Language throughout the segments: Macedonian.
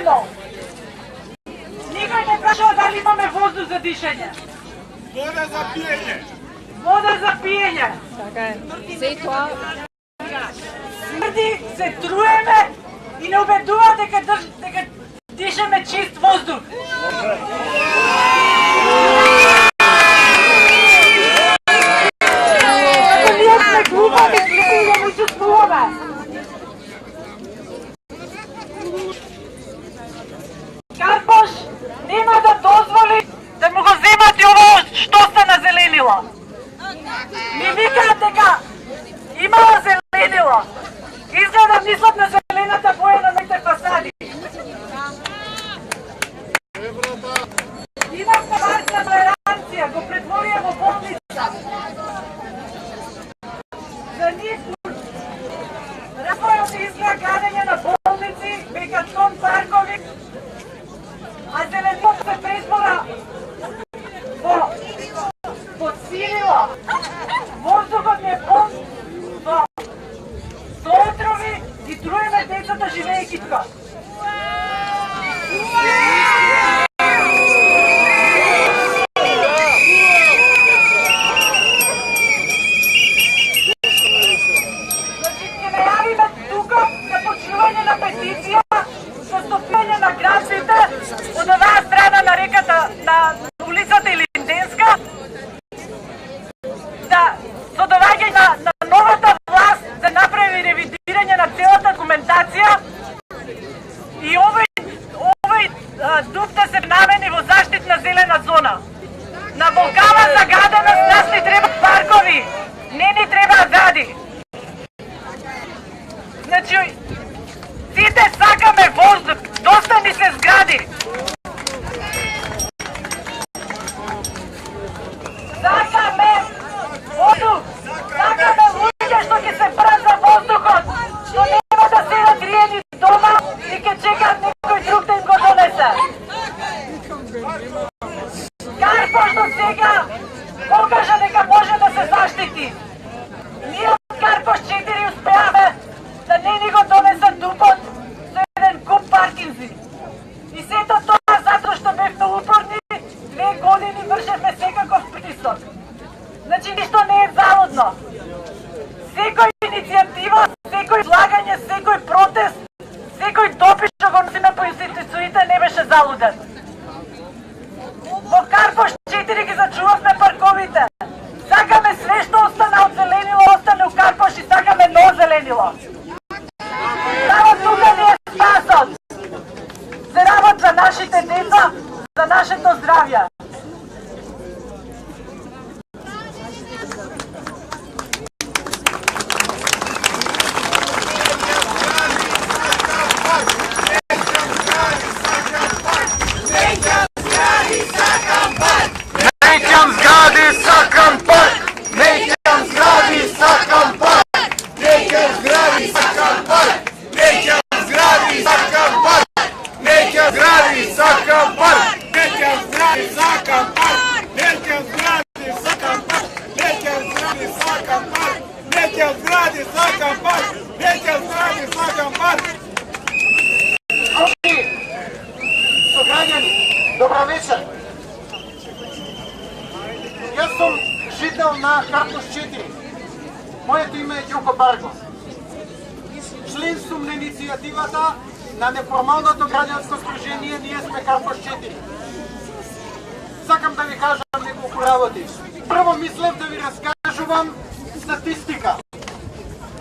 зелено. Никој не прашува дали имаме воздух за дишење. Вода за пиење. Вода за пиење. Така е. Се и тоа. Смрди, се труеме и не убедува дека дишеме чист воздух. Ние сме глупави, да му чувствуваме. Карпош нема да дозволи да му го земат и ово што стана зеленило. Ми викаат дека имала зеленило. Изгледа мислат на зелената боја на моите фасади. Имавме парк на толеранција, го претворија во болница. За нив развојот и изградење на болници, мегатрон паркови, а зеленото се презвора во подсилила. Воздухот не е пун во соотрови и труеме децата живеејќи тука. Значи ќе ме јавиме тука за почнување на петиција со стопирање на границите од оваа страна на реката, на улицата Илинденска, да со доаѓање на новата власт да направи ревидирање на целата документација и овој дух да се намени во заштитна зелена зона. На волкава загаденост нас ни треба паркови, не ни треба гради. Значи, сите сакаме воздух, доста ни се згради. Сакаме воздух, сакаме луѓе што ќе се брат за воздухот, што нема да седат гриени дома и ќе чекаат некој друг да им го донесе. Карпош до сега покажа дека може да се заштити. Ние од Карпош 4 успеавме да не ни го донесат дупот со еден куп паркинзи. И сето тоа затоа што бевме упорни, 2 години вршевме секаков притисок. Значи ништо не е залудно. Секој иницијатива, секој влагање, секој протест, секој допис што го носиме по институциите не беше залуден. Во Карпош 4 ги зачувавме парковите. Сакаме све што остана од зеленило, остане у Карпош и сакаме ново зеленило. Само тука ни е спасот. За работ за нашите деца, за нашето здравје. Nećam zgradi, sakam park! Nećam zgradi, sakam park! Nećam zgradi, sakam park! Nećam zgradi, sakam park! Nećam zgradi, sakam park! Nećam zgradi, sakam park! Nećam zgradi, sakam park! Nećam zgradi, sakam park! Nećam zgradi, sakam park! Nećam zgradi, sakam park! Сограѓани, добро вечер. Јас сум жител на Карпош 4. Моето име е Ѓуко Баргов. Член сум на иницијативата на неформалното граѓанско сдружение Ние сме Карпош 4. Сакам да ви кажам неколку работи. Прво мислев да ви раскажувам статистика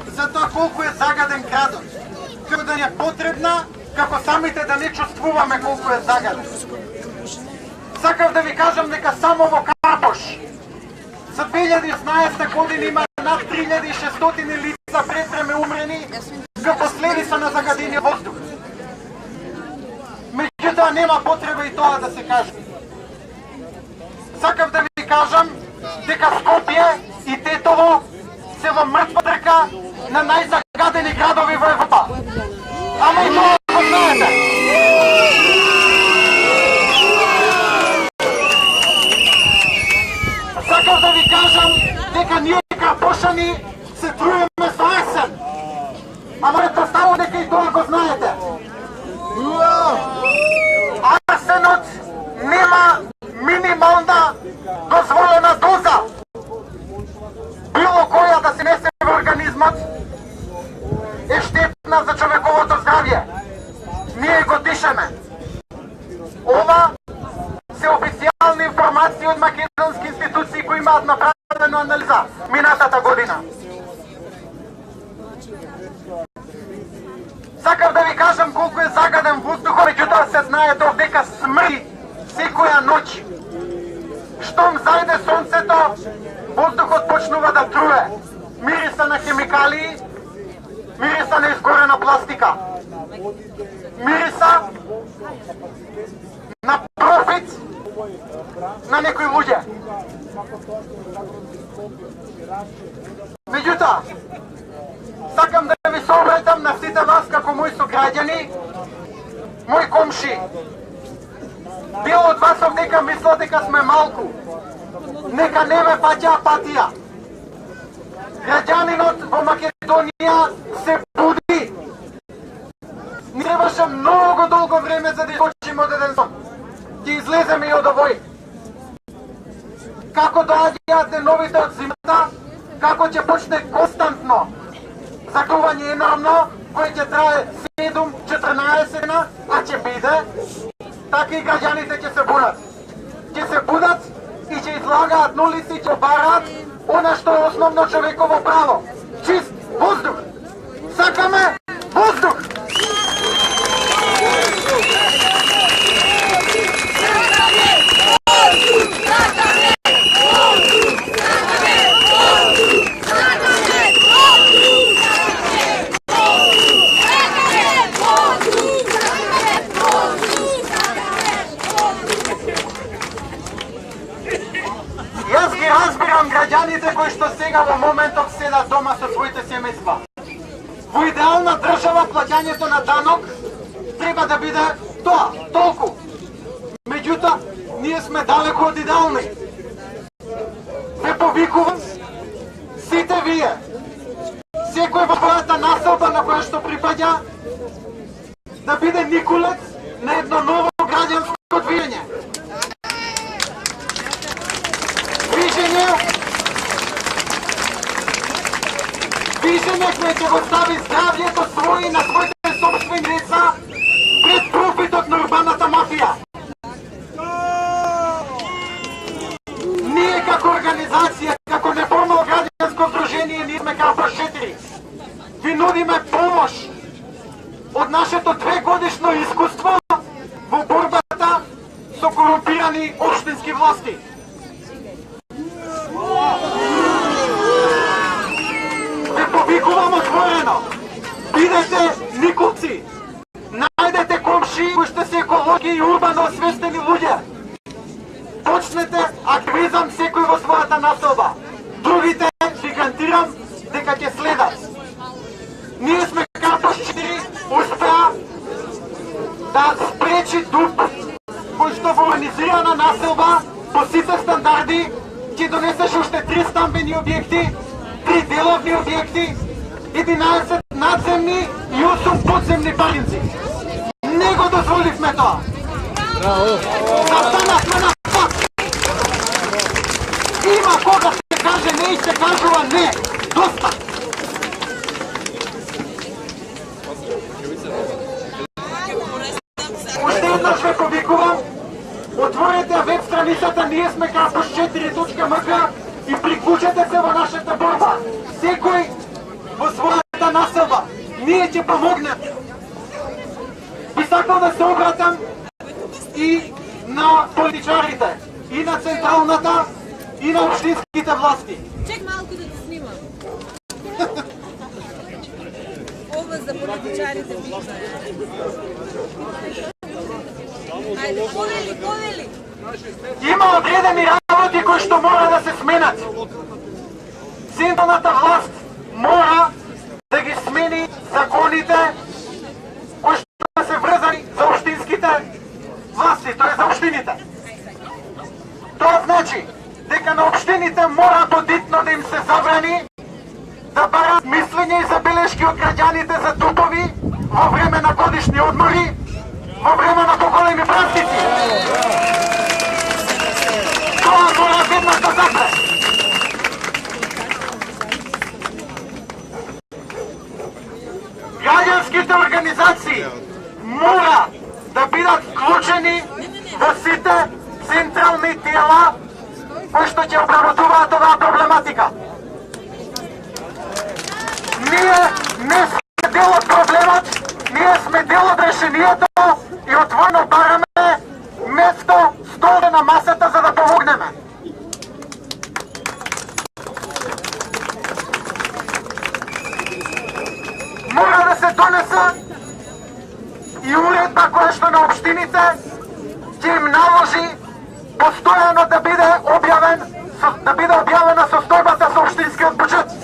за тоа колку е загаден градот. Како да ни е потребна, како самите да не чувствуваме колку е загаден. Сакав да ви кажам дека само во Карпош за 2016 година има над 3600 лица пред време умрени за последица на загадения воздух. Меѓутоа нема потреба и тоа да се каже. Сакав да ви кажам дека Скопје и Тетово се во мртва трка на најзагадени градови во Европа. Ама и тоа го знаете. Сакав да ви кажам дека ние карпошани се труеме со есен. Ама не представо дека и тоа го знаете. ние го дишаме. Ова се официјални информации од македонски институции кои имаат направено анализа минатата година. Сакам да ви кажам колку е загаден воздухот, меѓутоа се знае дека смрди секоја ноќ. Штом зајде сонцето, воздухот почнува да труе. Мириса на хемикалии, мириса на изгорена пластика, мириса на профит на некои луѓе. Меѓутоа, сакам да ви се обратам на сите вас како мои сограѓани, мои комши. Дел од вас дека мислат дека сме малку. Нека не ме паќа апатија. Граѓанинот во Македонија се буди. Не требаше многу долго време за да излучим од еден сон. Ќе излеземе и од овој. Како доаѓаат деновите од зимата, како ќе почне константно загрување енормно, кој ќе трае 7-14 дена, а ќе биде, така и граѓаните ќе се будат. Ќе се будат и ќе излагаат на улици и ќе бараат она што е основно човеково право. Чист воздух. Сакаме воздух. Јас ги разбирам граѓаните кои што сега во моментов седат дома со своите семејства. Во идеална држава плаќањето на данок треба да биде тоа, толку. Меѓутоа, ние сме далеку од идеални. Ве повикувам сите вие, секој во својата населба на која што припаѓа, да биде никулец на едно ново граѓанско движење. Движење кој ќе го стави здравјето своји на своите собствени деца пред профитот на урбаната мафија. Ние како организација, како неформално граѓанско здружение, ние сме Карпош 4. Ви нудиме помош од нашето 2-годишно искуство во борбата со корумпирани општински власти. Повикувам отворено. Бидете николци. Најдете комши кои што се екологски и урбано освестени луѓе. Почнете активизам секој во својата населба. Другите ви гарантирам дека ќе следат. Ние сме Карпош 4 успеа да спречи ДУП кој што во организирана населба по сите стандарди ќе донесеше уште 3 стамбени објекти, 3 деловни објекти, 11 надземни и 8 подземни паринци. Не го дозволивме тоа. Застанавме на факт. Има кога се каже не и се кажува не. Доста. Уште еднаш ве повикувам, отворете веб страницата ние сме Карпош4.mk и приклучете се во нашата борба. Секој во својата населба. Ние ќе помогнем. Би сакал да се обратам и на политичарите, и на централната, и на општинските власти. Чек малку да те снимам. Ова за политичарите битна. Ајде, повели. Има одредени работи кои што мора да се сменат. Централната власт мора да ги смени законите кои што се врзани за општинските власти, тоа е за општините. Тоа значи дека на општините мора подитно да им се забрани да барат мислење и забелешки од граѓаните за тупови во време на годишни одмори, во време на поголеми празници. Тоа мора веднаш да запре. Граѓанските организации мора да бидат вклучени во сите централни тела кои што ќе обработуваат оваа проблематика. Ние не сме дел од проблемот, ние сме дел од решението и отворено бараме место, стол на масата за да помогнеме. Мора да се донесе и уредба која што на општините ќе им наложи постојано да биде објавена состојбата со општинскиот буџет.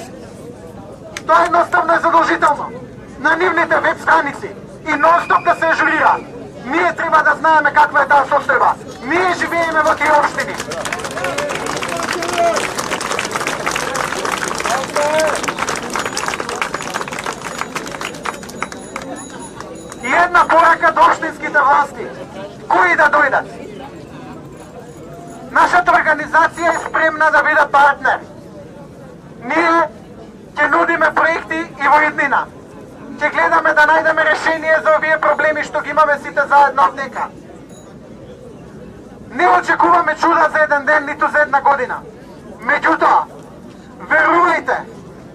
Тоа едноставно е задолжително на нивните веб страници и нонстоп да се ажурира. Ние треба да знаеме каква е таа состојба. Ние живееме во тие општини. И една порака до општинските власти. Кои да дојдат? Нашата организација е спремна да биде партнер. Ние ќе нудиме проекти и во иднина. Ќе гледаме да најдеме решение за овие проблеми што ги имаме сите заедно однека. Не очекуваме чуда за еден ден, ниту за една година. Меѓутоа, верувајте,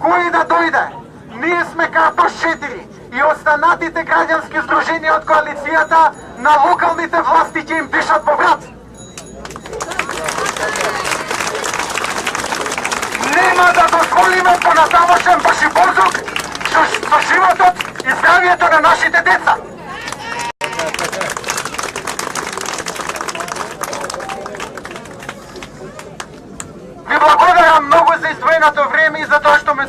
кој да дојде, ние сме Карпош 4 и останатите граѓански здруженија од коалицијата на локалните власти ќе им дишат во врат. Нема да дозволиме понатамошен башибозук со животот и здравието на нашите деца. Ви благодарам многу за издвоеното време и за тоа што ме